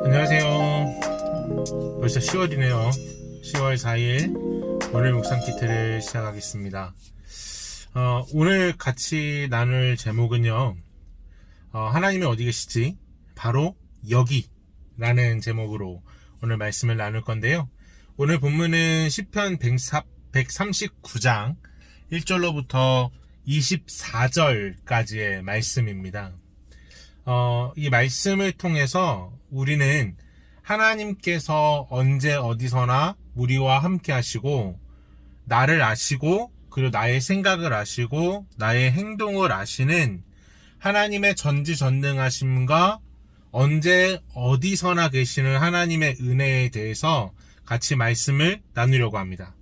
안녕하세요. 벌써 10월이네요. 10월 4일 오늘 묵상 키트를 시작하겠습니다. 오늘 같이 나눌 제목은요, 하나님이 어디 계시지? 바로 여기 라는 제목으로 오늘 말씀을 나눌 건데요. 오늘 본문은 시편 139장 1절로부터 24절까지의 말씀입니다. 이 말씀을 통해서 우리는 하나님께서 언제 어디서나 우리와 함께 하시고, 나를 아시고, 그리고 나의 생각을 아시고, 나의 행동을 아시는 하나님의 전지전능하심과 언제 어디서나 계시는 하나님의 은혜에 대해서 같이 말씀을 나누려고 합니다.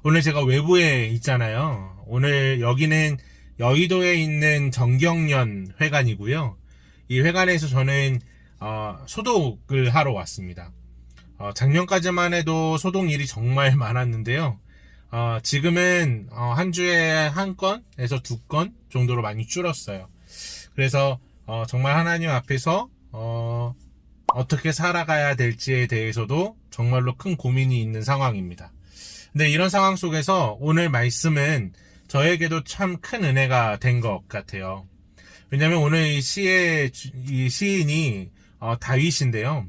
오늘 제가 외부에 있잖아요. 오늘 여기는 여의도에 있는 정경련 회관이고요. 이 회관에서 저는 소독을 하러 왔습니다. 작년까지만 해도 소독 일이 정말 많았는데요. 지금은 한 주에 한 건에서 두 건 정도로 많이 줄었어요. 그래서 정말 하나님 앞에서 어떻게 살아가야 될지에 대해서도 정말로 큰 고민이 있는 상황입니다. 근데 이런 상황 속에서 오늘 말씀은 저에게도 참 큰 은혜가 된 것 같아요. 왜냐면 오늘 이 시인이 다윗인데요.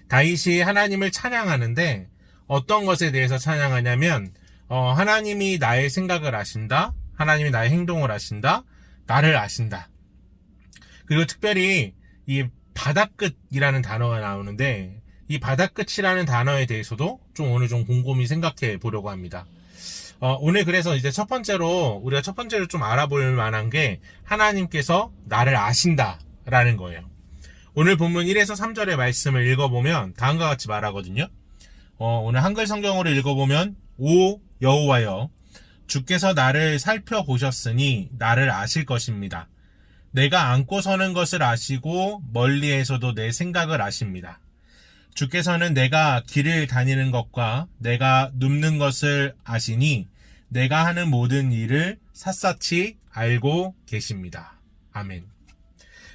다윗이 하나님을 찬양하는데 어떤 것에 대해서 찬양하냐면 하나님이 나의 생각을 아신다, 하나님이 나의 행동을 아신다, 나를 아신다. 그리고 특별히 이 바다끝이라는 단어가 나오는데, 이 바다끝이라는 단어에 대해서도 오늘 좀 곰곰이 생각해 보려고 합니다. 오늘 그래서 이제 우리가 첫 번째로 좀 알아볼 만한 게 하나님께서 나를 아신다라는 거예요. 오늘 본문 1에서 3절의 말씀을 읽어보면 다음과 같이 말하거든요. 오늘 한글 성경으로 읽어보면, 오 여호와여, 주께서 나를 살펴보셨으니 나를 아실 것입니다. 내가 앉고 서는 것을 아시고 멀리에서도 내 생각을 아십니다. 주께서는 내가 길을 다니는 것과 내가 눕는 것을 아시니 내가 하는 모든 일을 샅샅이 알고 계십니다. 아멘.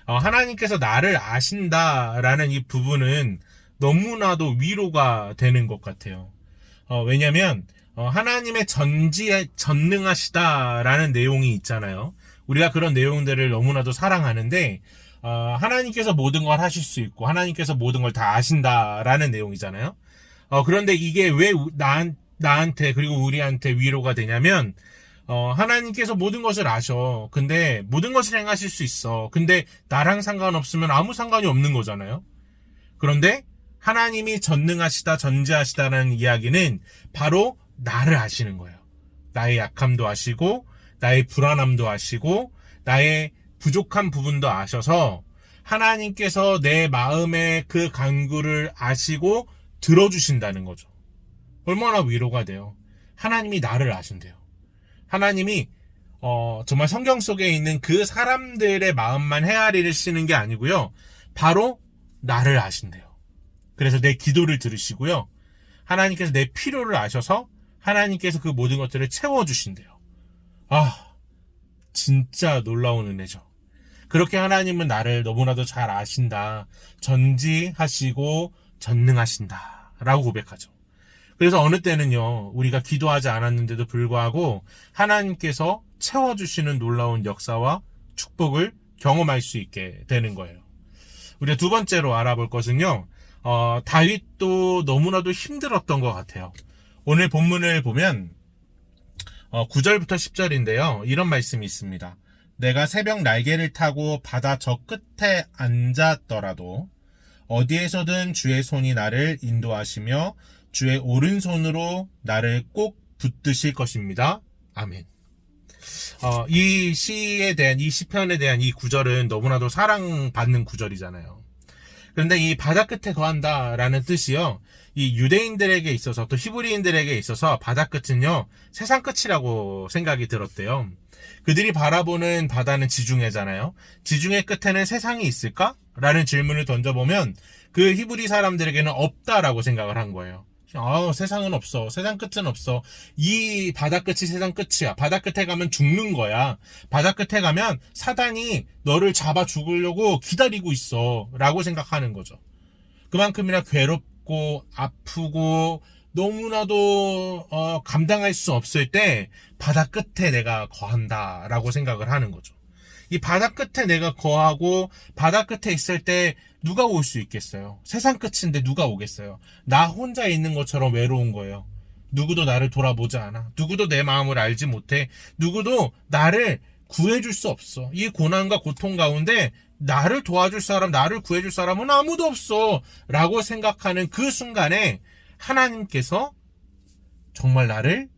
하나님께서 나를 아신다라는 이 부분은 너무나도 위로가 되는 것 같아요. 왜냐면 하나님의 전능하시다라는 내용이 있잖아요. 우리가 그런 내용들을 너무나도 사랑하는데, 하나님께서 모든 걸 하실 수 있고 하나님께서 모든 걸 다 아신다라는 내용이잖아요. 그런데 이게 왜 나한테 그리고 우리한테 위로가 되냐면, 하나님께서 모든 것을 아셔. 근데 모든 것을 행하실 수 있어. 근데 나랑 상관없으면 아무 상관이 없는 거잖아요. 그런데 하나님이 전능하시다, 전지하시다라는 이야기는 바로 나를 아시는 거예요. 나의 약함도 아시고, 나의 불안함도 아시고, 나의 부족한 부분도 아셔서 하나님께서 내 마음의 그 간구를 아시고 들어주신다는 거죠. 얼마나 위로가 돼요. 하나님이 나를 아신대요. 하나님이 정말 성경 속에 있는 그 사람들의 마음만 헤아리시는 게 아니고요, 바로 나를 아신대요. 그래서 내 기도를 들으시고요, 하나님께서 내 필요를 아셔서 하나님께서 그 모든 것들을 채워주신대요. 진짜 놀라운 은혜죠. 그렇게 하나님은 나를 너무나도 잘 아신다, 전지하시고 전능하신다 라고 고백하죠. 그래서 어느 때는요, 우리가 기도하지 않았는데도 불구하고 하나님께서 채워주시는 놀라운 역사와 축복을 경험할 수 있게 되는 거예요. 우리가 두 번째로 알아볼 것은요, 다윗도 너무나도 힘들었던 것 같아요. 오늘 본문을 보면 9절부터 10절인데요. 이런 말씀이 있습니다. 내가 새벽 날개를 타고 바다 저 끝에 앉았더라도 어디에서든 주의 손이 나를 인도하시며 주의 오른손으로 나를 꼭 붙드실 것입니다. 아멘. 이 시편에 대한 이 구절은 너무나도 사랑받는 구절이잖아요. 그런데 이 바다 끝에 거한다라는 뜻이요, 이 유대인들에게 있어서, 또 히브리인들에게 있어서 바다 끝은요, 세상 끝이라고 생각이 들었대요. 그들이 바라보는 바다는 지중해잖아요. 지중해 끝에는 세상이 있을까? 라는 질문을 던져보면 그 히브리 사람들에게는 없다라고 생각을 한 거예요. 세상은 없어. 세상 끝은 없어. 이 바다 끝이 세상 끝이야. 바다 끝에 가면 죽는 거야. 바다 끝에 가면 사단이 너를 잡아 죽으려고 기다리고 있어. 라고 생각하는 거죠. 그만큼이나 괴롭고 아프고 너무나도 감당할 수 없을 때 바다 끝에 내가 거한다 라고 생각을 하는 거죠. 이 바다 끝에 내가 거하고 바다 끝에 있을 때 누가 올 수 있겠어요? 세상 끝인데 누가 오겠어요? 나 혼자 있는 것처럼 외로운 거예요. 누구도 나를 돌아보지 않아. 누구도 내 마음을 알지 못해. 누구도 나를 구해줄 수 없어. 이 고난과 고통 가운데 나를 도와줄 사람, 나를 구해줄 사람은 아무도 없어 라고 생각하는 그 순간에 하나님께서 정말 나를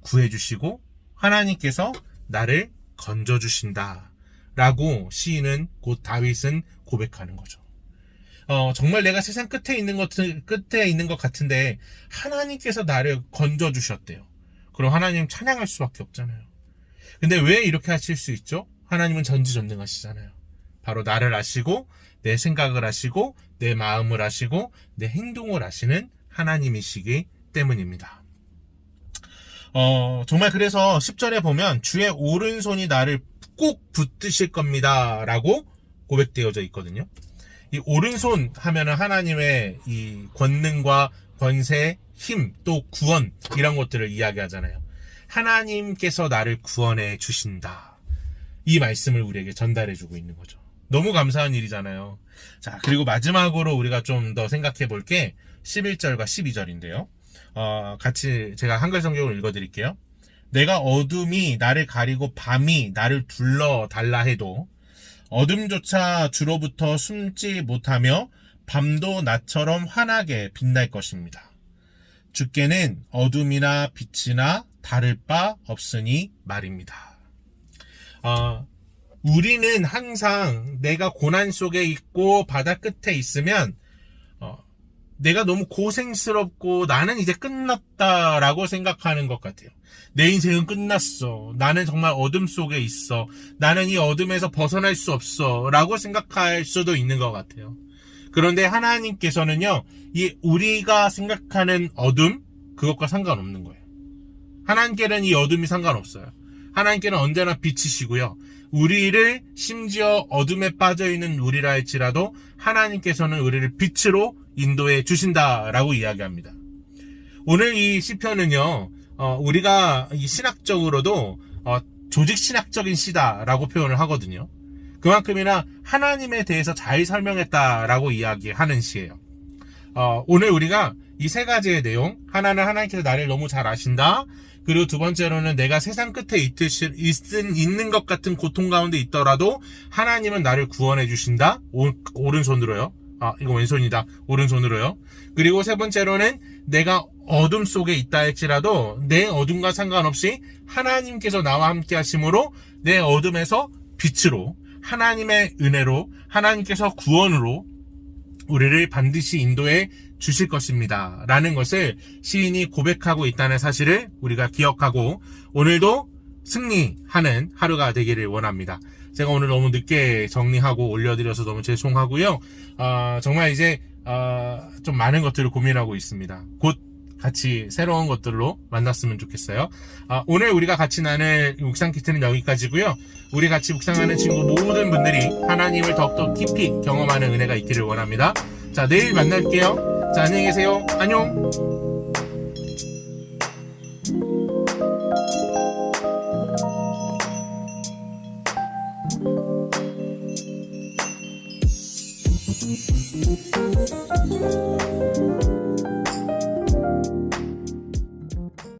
구해주시고 하나님께서 나를 건져주신다 라고 시인은 곧 다윗은 고백하는 거죠. 정말 내가 세상 끝에 있는 것 같은데 하나님께서 나를 건져주셨대요. 그럼 하나님 찬양할 수밖에 없잖아요. 근데 왜 이렇게 하실 수 있죠? 하나님은 전지전능하시잖아요. 바로 나를 아시고 내 생각을 아시고 내 마음을 아시고 내 행동을 아시는 하나님이시기 때문입니다. 정말 그래서 10절에 보면 주의 오른손이 나를 꼭 붙드실 겁니다 라고 고백되어져 있거든요. 이 오른손 하면은 하나님의 이 권능과 권세, 힘, 또 구원 이런 것들을 이야기하잖아요. 하나님께서 나를 구원해 주신다. 이 말씀을 우리에게 전달해 주고 있는 거죠. 너무 감사한 일이잖아요. 자, 그리고 마지막으로 우리가 좀 더 생각해 볼 게 11절과 12절인데요. 같이 제가 한글 성경을 읽어 드릴게요. 내가 어둠이 나를 가리고 밤이 나를 둘러 달라 해도 어둠조차 주로부터 숨지 못하며 밤도 나처럼 환하게 빛날 것입니다. 주께는 어둠이나 빛이나 다를 바 없으니 말입니다. 우리는 항상 내가 고난 속에 있고 바다 끝에 있으면 내가 너무 고생스럽고 나는 이제 끝났다라고 생각하는 것 같아요. 내 인생은 끝났어. 나는 정말 어둠 속에 있어. 나는 이 어둠에서 벗어날 수 없어. 라고 생각할 수도 있는 것 같아요. 그런데 하나님께서는요, 우리가 생각하는 어둠, 그것과 상관없는 거예요. 하나님께는 이 어둠이 상관없어요. 하나님께는 언제나 빛이시고요. 우리를 심지어 어둠에 빠져있는 우리라 할지라도 하나님께서는 우리를 빛으로 인도해 주신다라고 이야기합니다. 오늘 이 시편은요, 우리가 이 신학적으로도 조직 신학적인 시다라고 표현을 하거든요. 그만큼이나 하나님에 대해서 잘 설명했다라고 이야기하는 시예요. 오늘 우리가 이 세 가지의 내용, 하나는 하나님께서 나를 너무 잘 아신다. 그리고 두 번째로는 내가 세상 끝에 있는 것 같은 고통 가운데 있더라도 하나님은 나를 구원해 주신다. 오른손으로요. 이거 왼손이다. 오른손으로요. 그리고 세 번째로는 내가 어둠 속에 있다 할지라도 내 어둠과 상관없이 하나님께서 나와 함께 하심으로 내 어둠에서 빛으로 하나님의 은혜로 하나님께서 구원으로 우리를 반드시 인도해 주실 것입니다. 라는 것을 시인이 고백하고 있다는 사실을 우리가 기억하고 오늘도 승리하는 하루가 되기를 원합니다. 제가 오늘 너무 늦게 정리하고 올려드려서 너무 죄송하고요. 정말 이제 좀 많은 것들을 고민하고 있습니다. 곧 같이 새로운 것들로 만났으면 좋겠어요. 오늘 우리가 같이 나눌 묵상 키트는 여기까지고요. 우리 같이 묵상하는 친구 모든 분들이 하나님을 더욱더 깊이 경험하는 은혜가 있기를 원합니다. 자, 내일 만날게요. 자, 안녕히 계세요. 안녕.